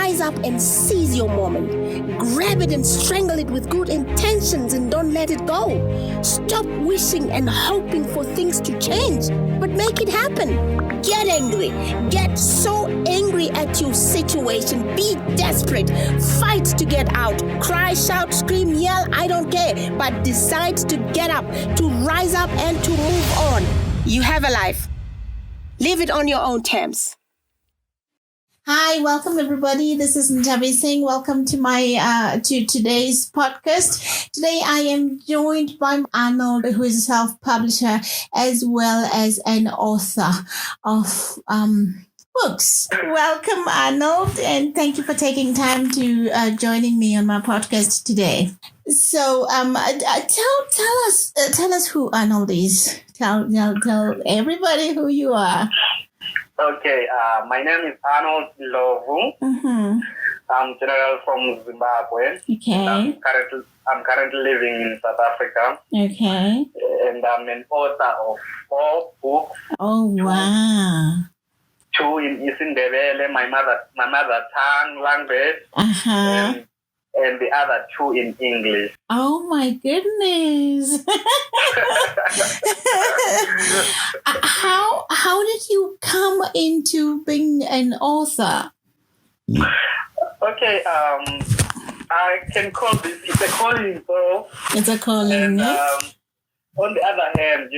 rise up and seize your moment. Grab it and strangle it with good intentions and don't let it go. Stop wishing and hoping for things to change, but make it happen. Get angry. Get so angry at your situation. Be desperate. Fight to get out. Cry, shout, scream, yell, I don't care. But decide to get up, to rise up and to move on. You have a life. Live it on your own terms. Hi, welcome everybody. This is Nthabiseng. Welcome to my to today's podcast. Today I am joined by Arnold, who is a self-publisher as well as an author of books. Welcome, Arnold, and thank you for taking time to joining me on my podcast today. So, tell us who Arnold is. Tell everybody who you are. Okay, my name is Arnold Ndlovu. Mm-hmm. I'm general from Zimbabwe. Okay. I'm currently living in South Africa. Okay. And I'm an author of 4 books. Oh, wow. 2 in Isindebele, my mother tongue language. Uh-huh. And the other 2 in English. Oh my goodness. How did you come into being an author? Okay, I can call this, it's a calling, so. It's a calling, and, on the other hand,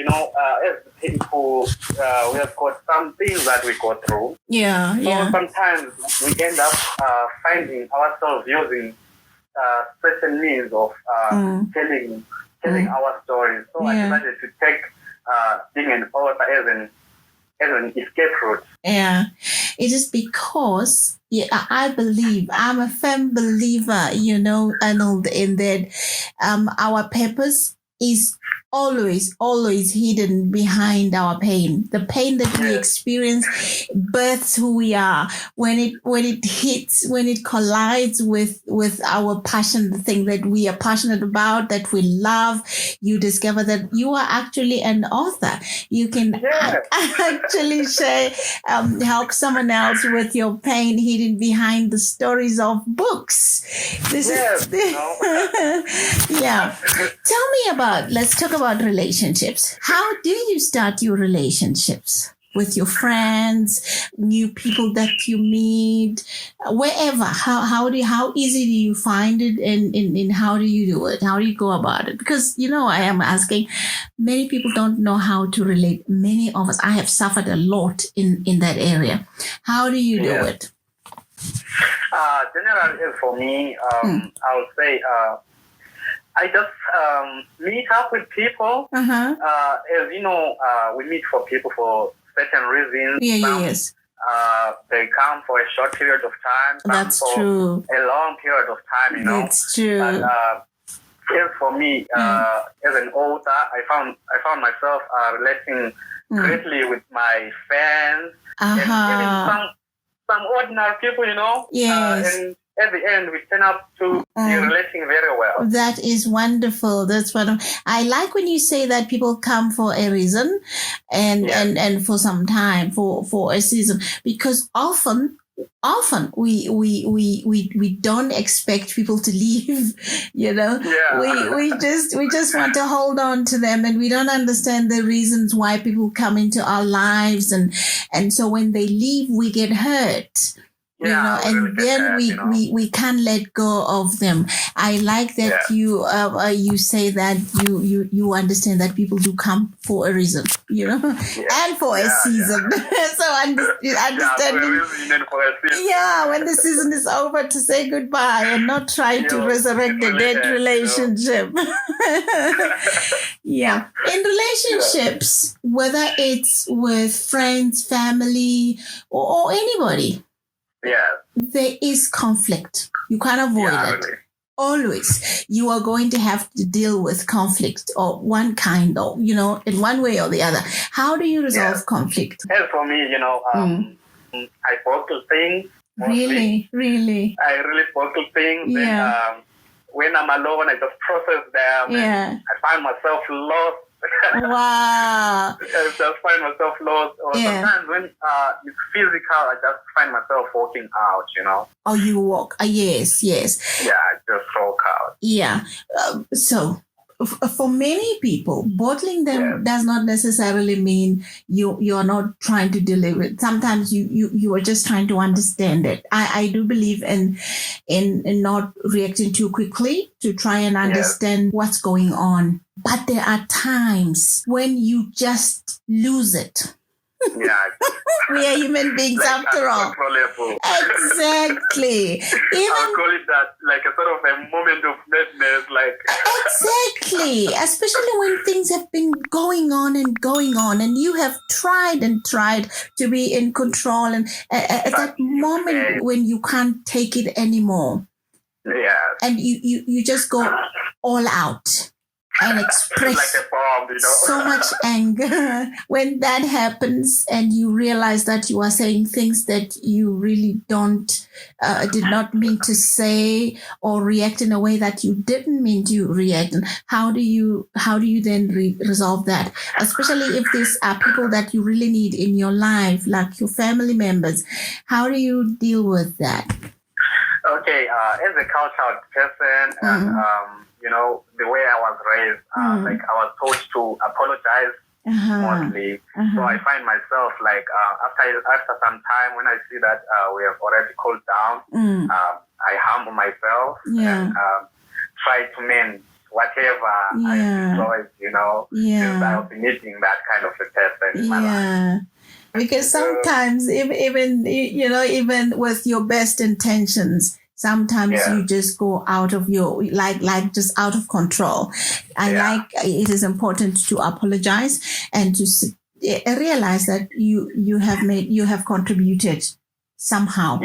as people, we have got some things that we go through. Yeah, so sometimes we end up finding ourselves using certain means of telling our stories. So I decided to take being an author as an escape route. Yeah, it is because I believe, I'm a firm believer, Arnold, in that our purpose is always hidden behind our pain. The pain that we experience births who we are. When it collides with our passion, the thing that we are passionate about, that we love, you discover that you are actually an author. You can actually help someone else with your pain hidden behind the stories of books. Yeah. Tell me let's talk about relationships. How do you start your relationships with your friends, new people that you meet, wherever? How easy do you find it, and how do you do it? How do you go about it? Because I am asking, many people don't know how to relate. Many of us, I have suffered a lot in that area. How do you do it? Generally, for me, I would say I just meet up with people. Uh-huh. As you know, we meet for people for certain reasons. Yes. They come for a short period of time. That's for true. A long period of time, That's true. But as for me, as an author, I found myself relating greatly with my fans and even some ordinary people, Yes. and at the end, we turn up to be relating very well. That is wonderful. That's what I like when you say that people come for a reason and for some time, for a season, because often we don't expect people to leave, we just want to hold on to them, and we don't understand the reasons why people come into our lives, and so when they leave we get hurt. And then we can't let go of them. I like that you say that you understand that people do come for a reason, and for a season. So understanding, when the season is over, to say goodbye and not try to resurrect a dead relationship. In relationships, whether it's with friends, family, or anybody. There is conflict. You can't avoid it. Always. You are going to have to deal with conflict or one kind of, in one way or the other. How do you resolve conflict? As for me, I bottle things. Mostly. Really? I really bottle things. And, when I'm alone, I just process them. And I find myself lost Wow. I just find myself lost. Or sometimes when it's physical, I just find myself walking out, Oh, you walk. Yes. Yeah, I just walk out. Yeah. So for many people, bottling them does not necessarily mean you are not trying to deliver it. Sometimes you are just trying to understand it. I do believe in not reacting too quickly to try and understand what's going on. But there are times when you just lose it. Yeah. We are human beings after all. Exactly. I'll call it that, like a sort of a moment of madness, like. Exactly. Especially when things have been going on, and you have tried and tried to be in control, and at that moment when you can't take it anymore. Yeah. And you just go all out and express like a bomb, so much anger. When that happens and you realize that you are saying things that you really did not mean to say, or react in a way that you didn't mean to react, and how do you then resolve that? Especially if these are people that you really need in your life, like your family members. How do you deal with that? Okay, as a cultured person, and the way I was raised, like I was taught to apologize mostly. So I find myself like after some time, when I see that we have already cooled down, I humble myself and try to mend whatever I destroyed, since I'll be needing that kind of a person in my life. Because sometimes even with your best intentions, sometimes you just go out of your just out of control. It is important to apologize and to realize that you have contributed somehow.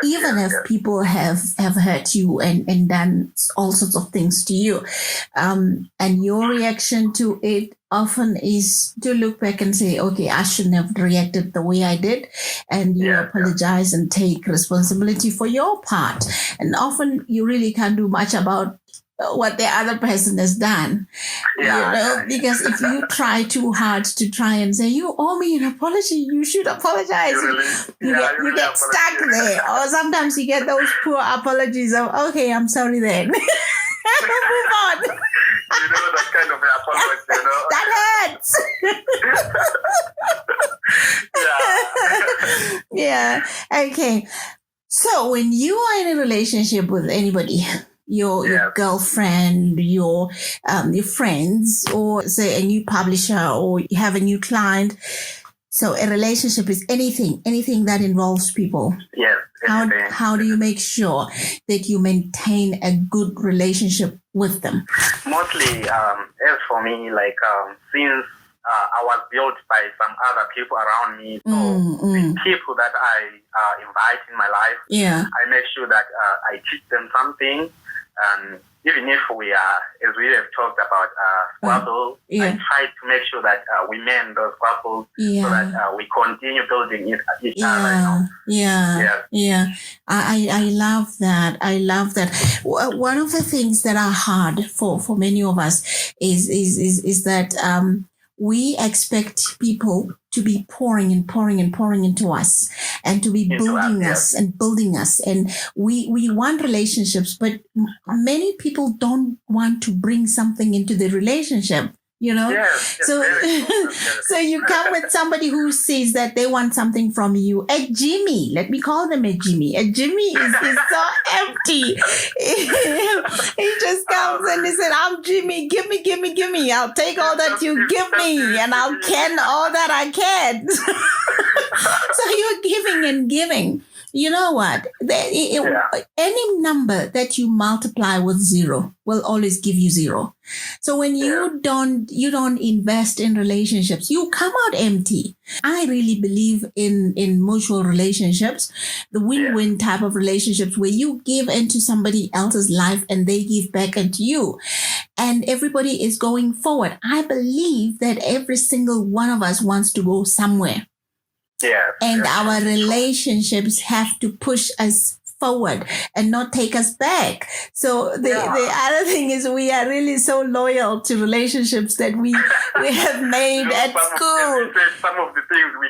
Even if people have hurt you and done all sorts of things to you, and your reaction to it often is to look back and say, okay, I shouldn't have reacted the way I did, and you apologize and take responsibility for your part. And often you really can't do much about what the other person has done, because if you try too hard to try and say, you owe me an apology, you should apologize, you get stuck there. Or sometimes you get those poor apologies of, okay, I'm sorry then. Move on. That kind of apology, That hurts. Yeah. Okay. So when you are in a relationship with anybody, your girlfriend, your friends, or say a new publisher, or you have a new client. So a relationship is anything that involves people. Yes. How do you make sure that you maintain a good relationship with them? Mostly, as for me, like since I was built by some other people around me, so the people that I invite in my life, I make sure that I teach them something. Even if we are, as we have talked about, squabbles, I try to make sure that we mend those squabbles so that we continue building each other. I love that. I love that. One of the things that are hard for many of us is that we expect people to be pouring into us, and to be building us. And we want relationships, but many people don't want to bring something into the relationship. So you come with somebody who says that they want something from you. A Jimmy, let me call them a Jimmy. A Jimmy is so empty. He just comes and he said, I'm Jimmy, give me. I'll take all that you give me, and I'll can all that I can. So you're giving and giving. You know what? Any number that you multiply with 0 will always give you 0. So when you don't invest in relationships, you come out empty. I really believe in mutual relationships, the win-win type of relationships where you give into somebody else's life and they give back into you, and everybody is going forward. I believe that every single one of us wants to go somewhere. And our relationships have to push us forward and not take us back. So the other thing is we are really so loyal to relationships that we have made at school. Some of the things we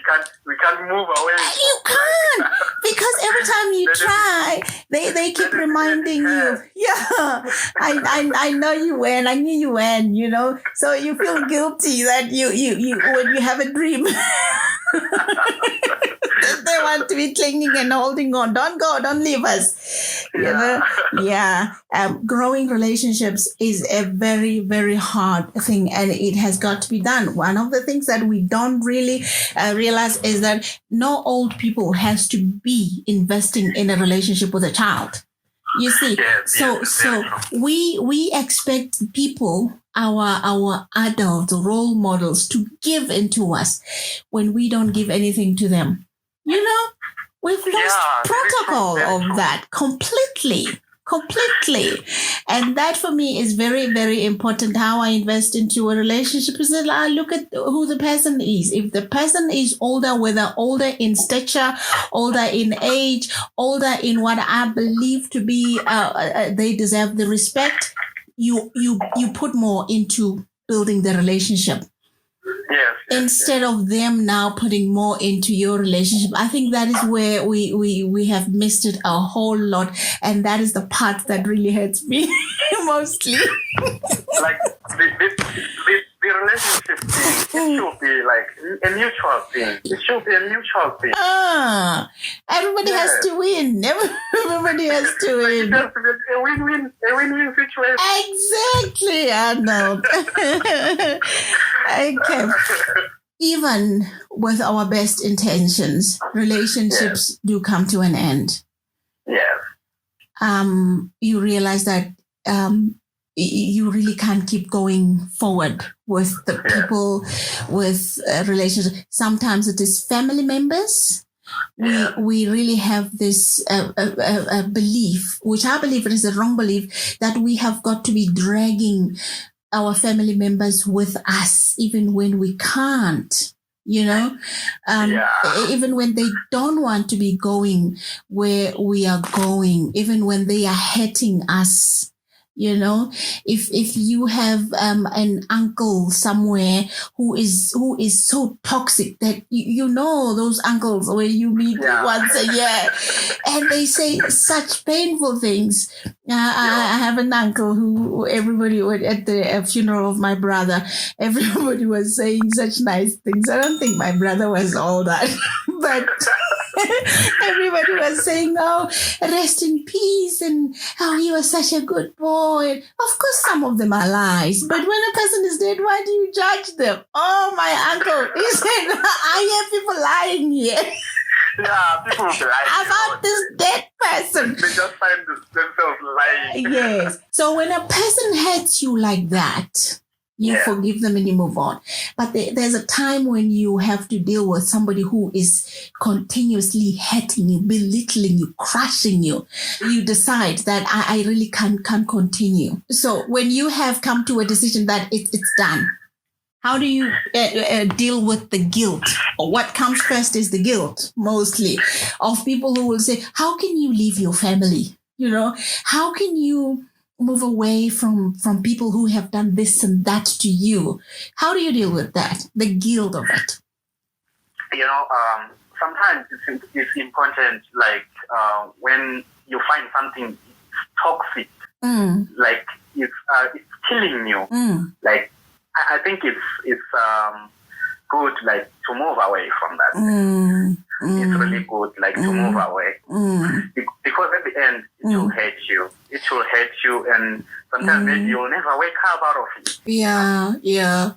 can't move away. You can't, because every time you try, they keep reminding you. Yeah, I know you went. I knew you went. You know, so you feel guilty that you when you have a dream. They want to be clinging and holding on. Don't go. Don't leave us. You know? Yeah. Growing relationships is a very, very hard thing, and it has got to be done. One of the things that we don't really realize is that no old people has to be investing in a relationship with a child. You see, so we expect people, our adult role models, to give into us when we don't give anything to them. You know, we've lost protocol of that completely. And that for me is very, very important. How I invest into a relationship is that I look at who the person is. If the person is older, whether older in stature, older in age, older in what I believe to be, they deserve the respect, you put more into building the relationship. Instead of them now putting more into your relationship. I think that is where we have missed it a whole lot, and that is the part that really hurts me mostly. Like the relationship thing, it should be like a mutual thing. It should be a mutual thing. Everybody has to win. Everybody has to win. A win-win situation. Exactly, Arnold. Okay. Even with our best intentions, relationships do come to an end. Yes. You realize that you really can't keep going forward with the people, with relationships. Sometimes it is family members. We really have this belief, which I believe it is a wrong belief, that we have got to be dragging our family members with us, even when we can't, you know, even when they don't want to be going where we are going, even when they are hurting us. You know, if you have an uncle somewhere who is so toxic that you know those uncles where you meet once a year, and they say such painful things. I have an uncle who everybody would, at the funeral of my brother, everybody was saying such nice things. I don't think my brother was all that, but everybody was saying, "Oh, rest in peace," and "Oh, he was such a good boy." Of course, some of them are lies, but when a person is dead, why do you judge them? Oh, my uncle, he said, "I hear people lying here." Yeah, people lie about this dead person. They just find themselves lying. Yes. So when a person hurts you like that, you forgive them and you move on. But there's a time when you have to deal with somebody who is continuously hurting you, belittling you, crushing you. You decide that I really can't continue. So when you have come to a decision that it's done, how do you deal with the guilt? Or what comes first is the guilt, mostly, of people who will say, how can you leave your family? You know, how can you move away from people who have done this and that to you? How do you deal with that? The guilt of it. You know, sometimes it's important, like when you find something toxic, like it's killing you. Like I think it's good, like to move away from that. It's really good, like to move away, because at the end it will hurt you. It will hurt you, and sometimes maybe you'll never wake up out of it. Yeah.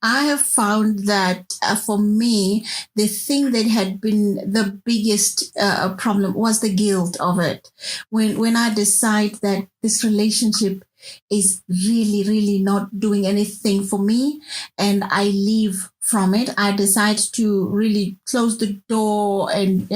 I have found that for me, the thing that had been the biggest problem was the guilt of it. When I decide that this relationship is really, really not doing anything for me and I leave from it, I decide to really close the door and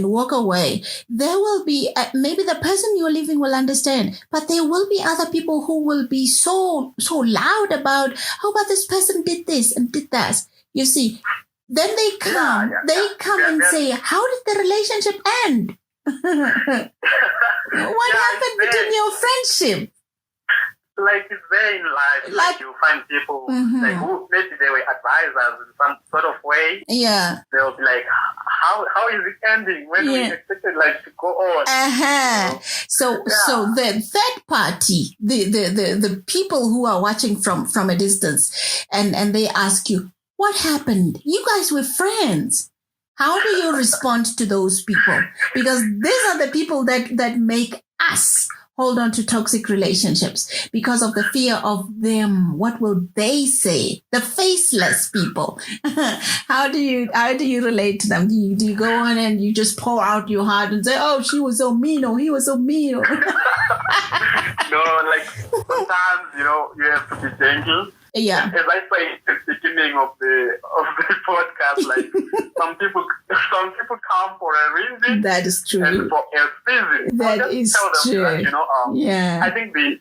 walk away. There will be, maybe the person you're leaving will understand, but there will be other people who will be so loud about, how about this person did this and did that. You see, Then they come. And say, "How did the relationship end? What happened between your friendship?" Like it's there in life. Like you find people like who maybe they were advisors in some sort of way. Yeah. They'll be like, how is it ending when we expected like to go on? So the third party, the people who are watching from a distance, and they ask you, what happened? You guys were friends. How do you respond to those people? Because these are the people that make us hold on to toxic relationships because of the fear of them. What will they say? The faceless people. How do you relate to them? Do you go on and you just pour out your heart and say, "Oh, she was so mean," or "He was so mean"? No, like sometimes you have to be gentle. Yeah. As I say at the beginning of the podcast, like some people come for a reason. That is true. And for a season. That is true. That, I think the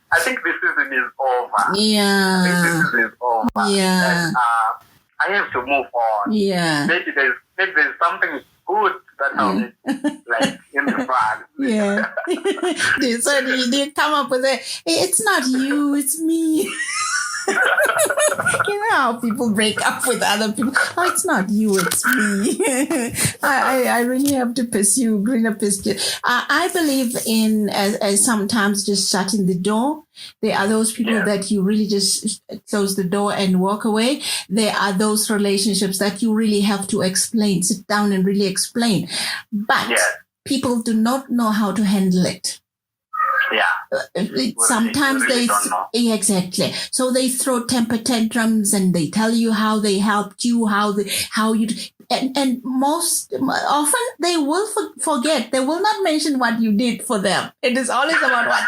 season is over. Yeah. I think the season is over. Yeah. And, I have to move on. Yeah. Maybe there's something good that happened, like in the past. Yeah. So you come up with it's not you, it's me. You know how people break up with other people. "Oh, it's not you, it's me." I really have to pursue greener pastures. I believe in sometimes just shutting the door. There are those people that you really just close the door and walk away. There are those relationships that you really have to explain, sit down and really explain. But people do not know how to handle it. Sometimes really don't know. Exactly. So they throw temper tantrums and they tell you how they helped you, how you. And most often they will forget. They will not mention what you did for them. It is always about what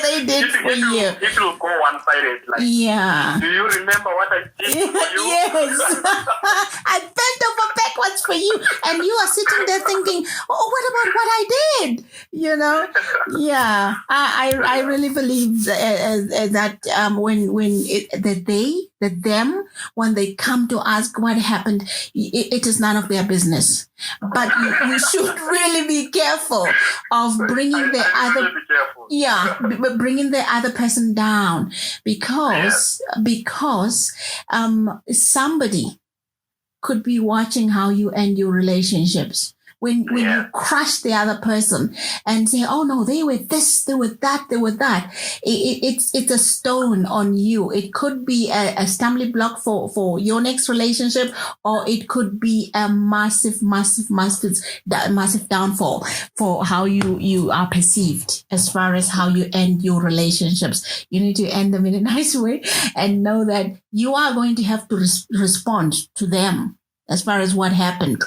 they did for you. It will go one-sided. Like, do you remember what I did for you? Yes. I bent over backwards for you. And you are sitting there thinking, "Oh, what about what I did?" Yeah. I really believe that when they come to ask what happened, it is none of their business. But you should really be careful of bringing bringing the other person down because somebody could be watching how you end your relationships. When you crush the other person and say, "Oh no, they were this, they were that, it's a stone on you. It could be a stumbling block for your next relationship, or it could be a massive downfall for how you are perceived as far as how you end your relationships. You need to end them in a nice way and know that you are going to have to respond to them as far as what happened.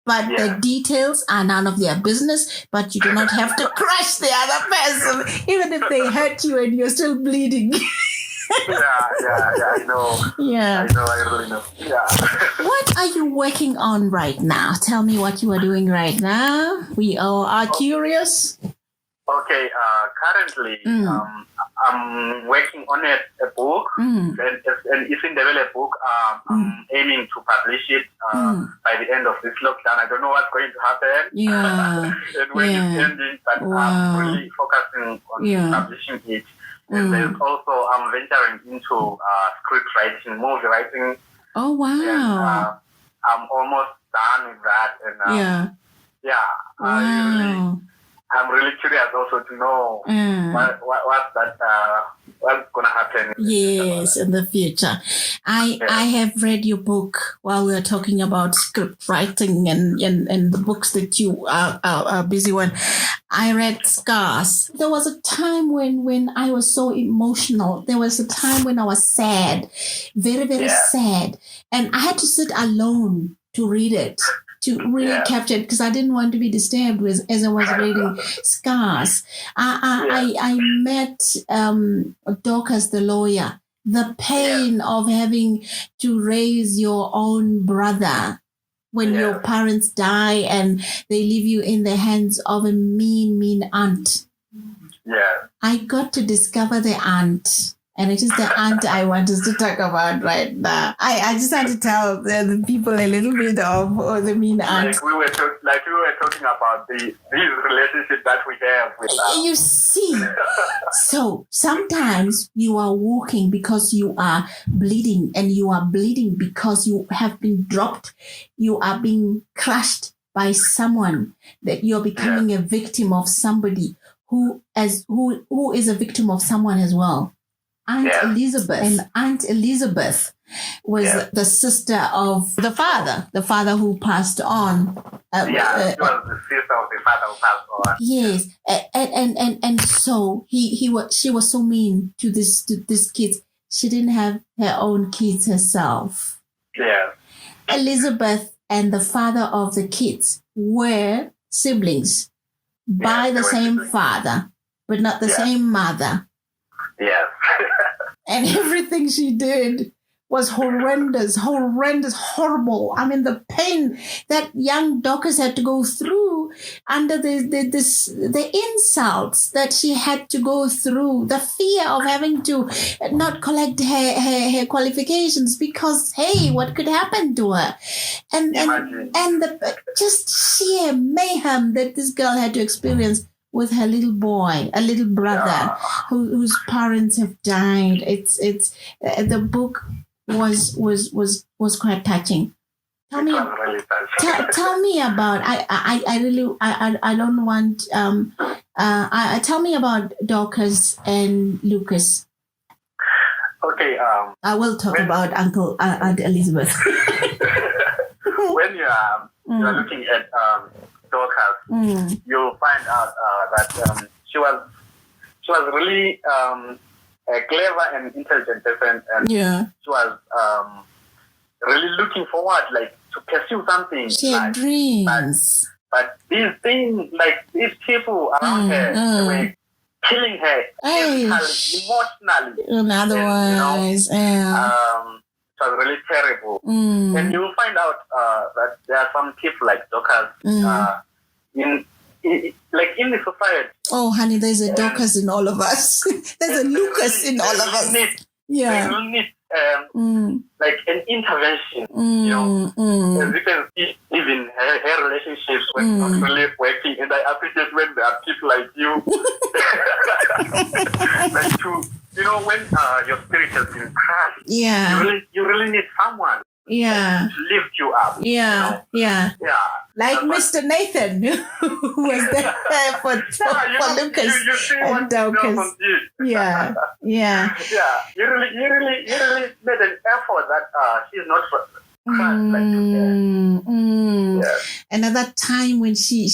But the details are none of their business, but you do not have to crush the other person, even if they hurt you and you're still bleeding. I know. Yeah. I really know. Yeah. What are you working on right now? Tell me what you are doing right now. We all are curious. Okay, currently I'm working on a book, and it's in development book. I'm aiming to publish it by the end of this lockdown. I don't know what's going to happen. And when it's ending, but I'm really focusing on publishing it. And there's also I'm venturing into script writing, movie writing. Oh wow! And, I'm almost done with that, and I'm really curious also to know what's gonna happen. Yes, in the future. I have read your book while we are talking about script writing and the books that you are busy with. I read Scars. There was a time when I was so emotional. There was a time when I was sad, very, very sad. And I had to sit alone to read it, to really capture it, because I didn't want to be disturbed as I was reading Scars. I met Dorcas the lawyer. The pain of having to raise your own brother when your parents die and they leave you in the hands of a mean aunt. I got to discover the aunt And it is the aunt I want us to talk about right now. I just want to tell the people a little bit of the mean aunt. Like we were talking about these relationships that we have with You see, so sometimes you are walking because you are bleeding, and you are bleeding because you have been dropped. You are being crushed by someone, that you're becoming a victim of somebody who is a victim of someone as well. Aunt Elizabeth was the sister of the father who passed on. She was the sister of the father who passed on. Yes, and so she was so mean to this kids. She didn't have her own kids herself. Yeah. Elizabeth and the father of the kids were siblings by the same father, but not the same mother. Yes. And everything she did was horrendous, horrible. I mean, the pain that young Dorcas had to go through under the insults that she had to go through, the fear of having to not collect her qualifications because, hey, what could happen to her? And the just sheer mayhem that this girl had to experience with her little boy, a little brother whose parents have died. It's the book was quite touching. Tell me about. I don't want. Tell me about Dorcas and Lucas. Okay. I will talk about Aunt Elizabeth. When you are looking at Dorcas, you'll find out that she was really a clever and intelligent person, and she was really looking forward, like, to pursue something. She had dreams. But these things, like these people around her, they were killing her emotionally. And otherwise, it was really terrible. And you will find out that there are some people like Dorcas in the society. Oh, honey, there's a Dorcas in all of us. There's a Lucas in all of us. They will need like an intervention. You know, as you can see, even her relationships were not really working, and I appreciate when there are people like you, like when your spirit has been crushed. You really need someone. To lift you up. Like Mr. Nathan, who was there for Lucas and Dorcas. You really made an effort that she's not And at that time when she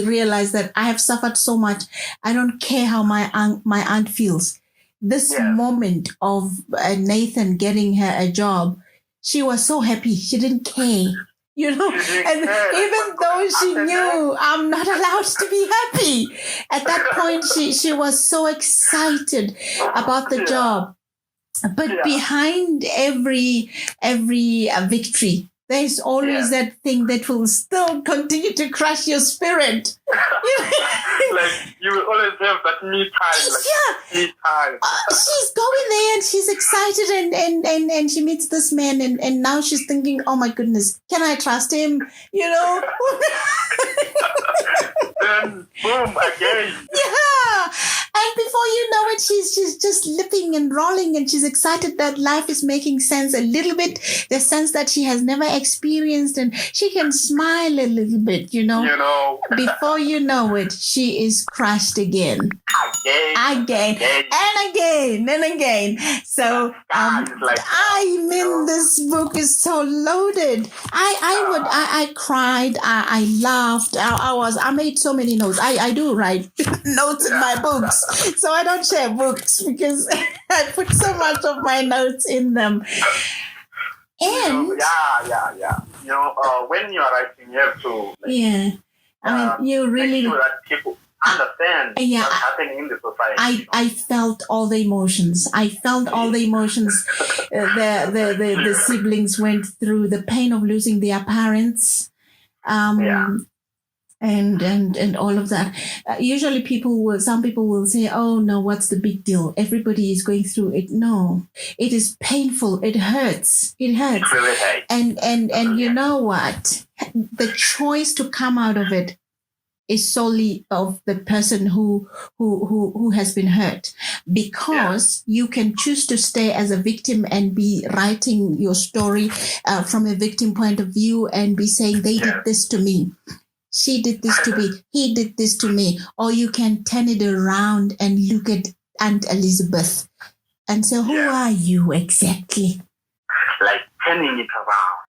realized that I have suffered so much, I don't care how my aunt feels. This moment of Nathan getting her a job, she was so happy. She didn't care, and even though she knew I'm not allowed to be happy, at that point she was so excited about the job. But behind every victory, there's always that thing that will still continue to crush your spirit. Like you will always have that me time. Me time. She's going there and she's excited and she meets this man and now she's thinking, oh my goodness, can I trust him? Then boom again. And before you know it, she's just lipping and rolling and she's excited that life is making sense a little bit, the sense that she has never experienced, and she can smile a little bit, Before you know it, she is crushed again. Again. So this book is so loaded. I cried, I laughed, I made so many notes. I do write notes in my books. So I don't share books because I put so much of my notes in them. And when you are writing, you have to you really make sure that people understand what's happening in the society. I felt all the emotions. The siblings went through the pain of losing their parents. and all of that. Usually some people will say, oh no, what's the big deal? Everybody is going through it. No, it is painful. It hurts. And you know what? The choice to come out of it is solely of the person who has been hurt, because you can choose to stay as a victim and be writing your story from a victim point of view and be saying they did this to me, she did this to me, he did this to me, or you can turn it around and look at Aunt Elizabeth and say, who are you exactly? Like turning it around.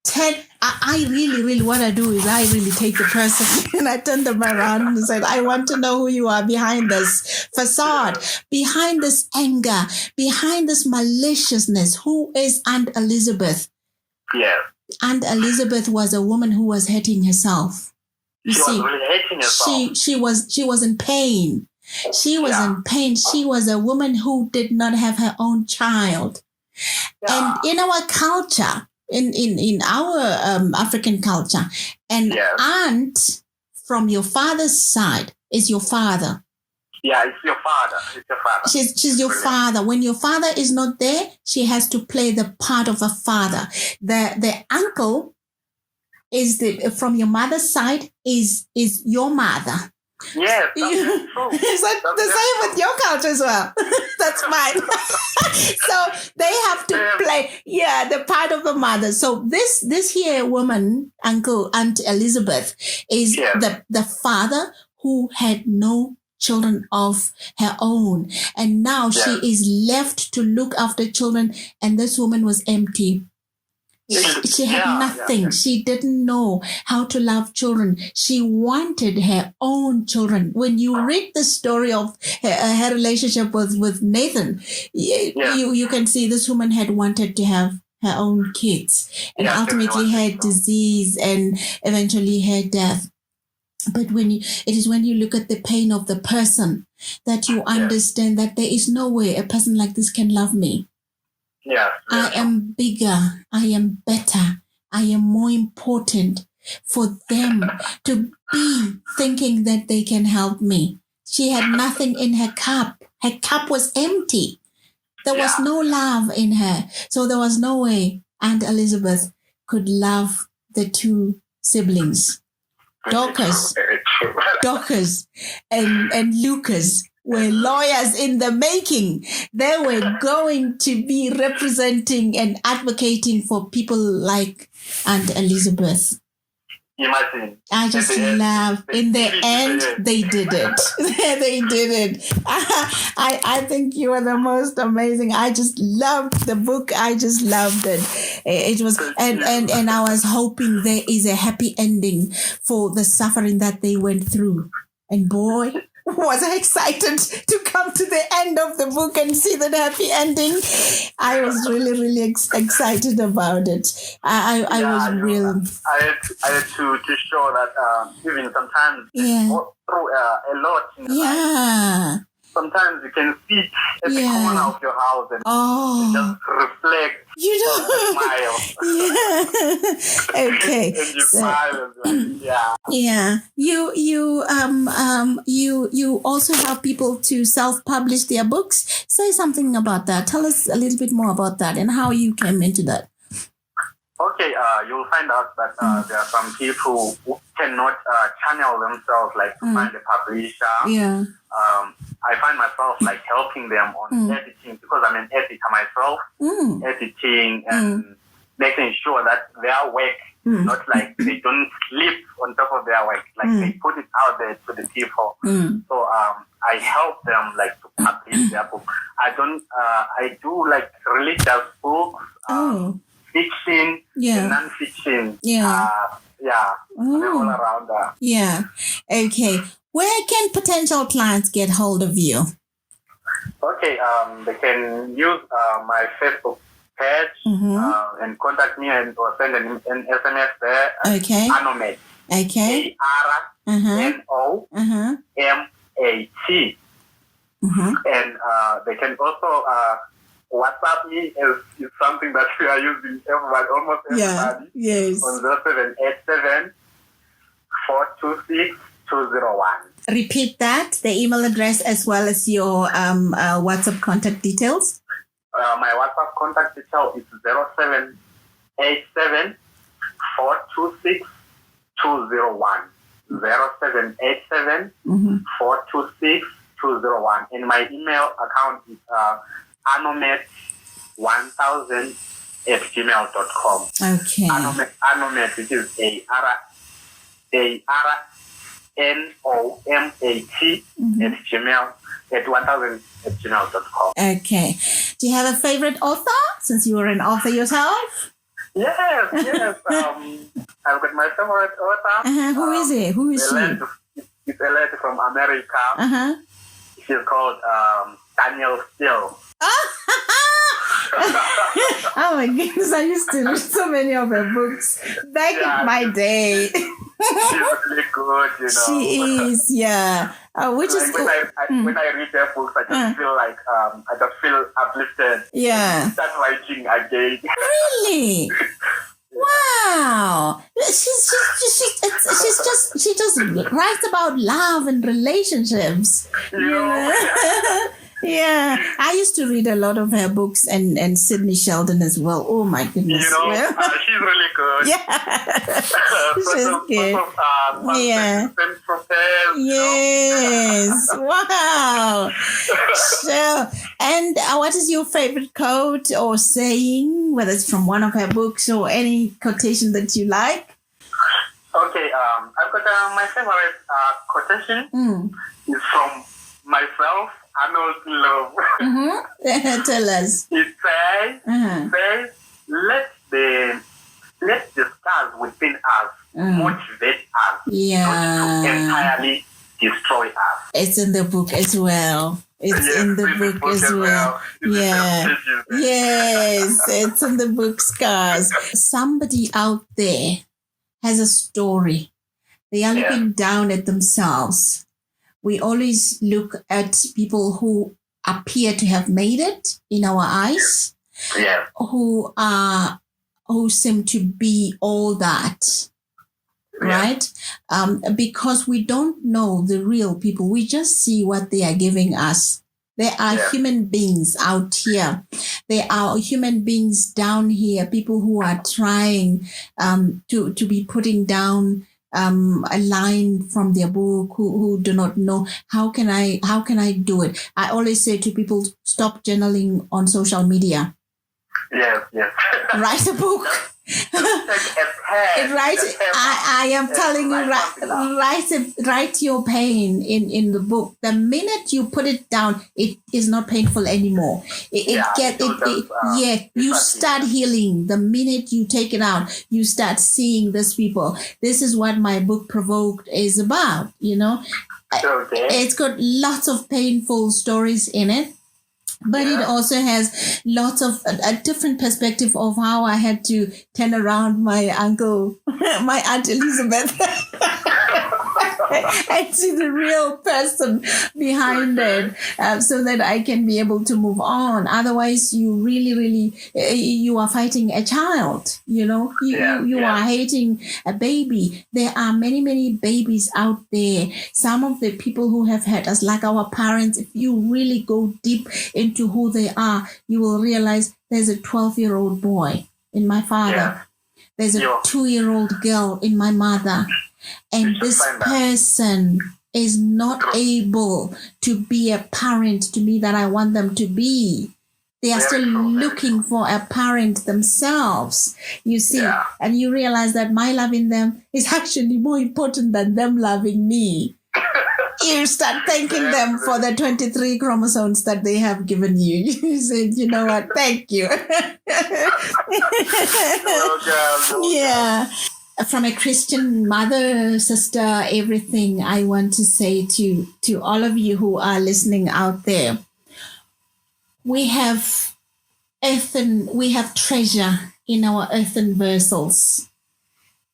I really what I do is I really take the person and I turn them around and say, I want to know who you are behind this facade, behind this anger, behind this maliciousness. Who is Aunt Elizabeth? Yeah. Aunt Elizabeth was a woman who was hurting herself. She was really hating herself. She was in pain. She was in pain. She was a woman who did not have her own child. And in our culture, in our African culture, an aunt from your father's side is your father. Yeah, it's your father. It's your father. She's your father. When your father is not there, she has to play the part of a father. The uncle is from your mother's side is your mother. Yes, that's true. Is that the same with your culture as well? That's mine. So they have to play, the part of the mother. So this here woman, Aunt Elizabeth, is the father who had no children of her own. And now she is left to look after children, and this woman was empty. She had nothing. She didn't know how to love children. She wanted her own children. When you read the story of her relationship with Nathan, you can see this woman had wanted to have her own kids, and ultimately had disease and eventually her death. But it is when you look at the pain of the person that you understand that there is no way a person like this can love me. Yeah. I am bigger. I am better. I am more important for them to be thinking that they can help me. She had nothing in her cup. Her cup was empty. There was no love in her. So there was no way Aunt Elizabeth could love the two siblings. Dorcas and Lucas were lawyers in the making. They were going to be representing and advocating for people like Aunt Elizabeth. Imagine. I just love. In the end, they did it. They did it. I think you are the most amazing. I just loved the book. I just loved it. It was, and I was hoping there is a happy ending for the suffering that they went through. And boy, was I excited to come to the end of the book and see that happy ending. I was really excited about it. I was real. I had to show that even sometimes through a lot. Sometimes you can sit at the corner of your house and just reflect. Smile. Okay. And you smile and You also help people to self-publish their books. Say something about that. Tell us a little bit more about that and how you came into that. Okay, you'll find out that there are some people who cannot channel themselves, like to find a publisher. I find myself like helping them on editing, because I'm an editor myself, editing and making sure that their work, not like they don't sleep on top of their work, like they put it out there to the people. So I help them like to publish their book. I do like religious books, fiction, and non-fiction. All around that. Okay. Where can potential clients get hold of you? Okay, they can use my Facebook page and contact me or send an SMS there. Okay. Anomet. Okay. ARNOMAT. And they can also WhatsApp me is something that we are using almost everybody. Yes. On 0787 426 Repeat that, the email address as well as your WhatsApp contact details. My WhatsApp contact detail is 0787 426 201. 0787 426 201. And my email account is anomet1000@gmail.com. Okay. Anomet, which is ARNOMAT at 1000@gmail.com. Okay. Do you have a favorite author, since you were an author yourself? Yes. I've got my favorite author. Who is it? Who is she? It's a lady from America. She's called Daniel Steele. Oh my goodness, I used to read so many of her books back in my day. She's really good, She is, yeah. Which like is when I read her books, I just feel like I just feel uplifted. Yeah. Start writing again. Really? Wow. She just writes about love and relationships. Yeah, I used to read a lot of her books and Sidney Sheldon as well. Oh my goodness. She's really good. Yeah. She's good. Yeah. Yes. Wow. So, and what is your favorite quote or saying, whether it's from one of her books or any quotation that you like? Okay, I've got my favorite quotation is from myself, Arnold Ndlovu. Tell us. It says, let the scars within us motivate us, not to entirely destroy us. It's in the book as well. It's in the book as well. Yeah. Yes, it's in the book, Scars. Somebody out there has a story. They are looking down at themselves. We always look at people who appear to have made it in our eyes, who seem to be all that, right? Because we don't know the real people. We just see what they are giving us. There are human beings out here. There are human beings down here, people who are trying to be putting down a line from their book, who do not know how can I do it. I always say to people, stop journaling on social media. Yes. Write a book. I am telling you, write your pain in the book. The minute you put it down, it is not painful anymore. You start healing. The minute you take it out, you start seeing these people. This is what my book Provoked is about, It's got lots of painful stories in it. But it also has lots of a different perspective of how I had to turn around my Aunt Elizabeth and see the real person behind it, so that I can be able to move on. Otherwise, you really, you are fighting a child, you are hating a baby. There are many babies out there. Some of the people who have hurt us, like our parents, if you really go deep into who they are, you will realize there's a 12-year-old boy in my father. There's a 2-year-old girl in my mother. And this person is not able to be a parent to me that I want them to be. They are still looking for a parent themselves, you see. And you realize that my loving them is actually more important than them loving me. You start thanking them for the 23 chromosomes that they have given you. You said, you know what, thank you. Yeah. From a Christian mother, sister, everything, I want to say to all of you who are listening out there, we have treasure in our earthen vessels.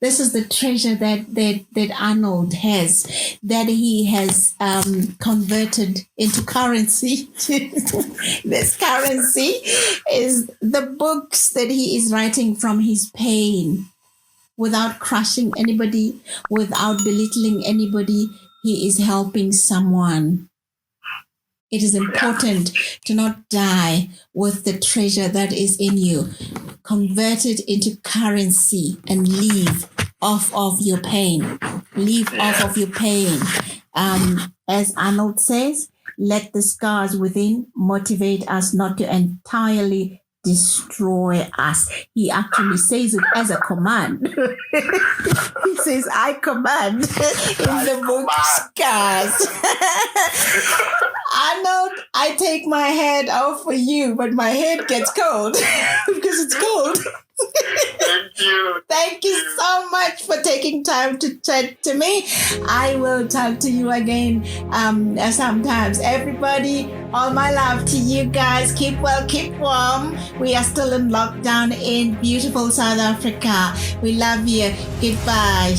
This is the treasure that Arnold has, that he has converted into currency. This currency is the books that he is writing from his pain, without crushing anybody, without belittling anybody, he is helping someone. It is important to not die with the treasure that is in you. Convert it into currency and leave off of your pain. Leave off of your pain. As Arnold says, let the scars within motivate us not to entirely destroy us. He actually says it as a command. He says, I command in the book Scars. Arnold, I take my head off for you, but my head gets cold because it's cold. Thank you. Thank you so much for taking time to chat to me. I will talk to you again sometimes. Everybody, all my love to you guys. Keep well, keep warm. We are still in lockdown in beautiful South Africa. We love you. Goodbye.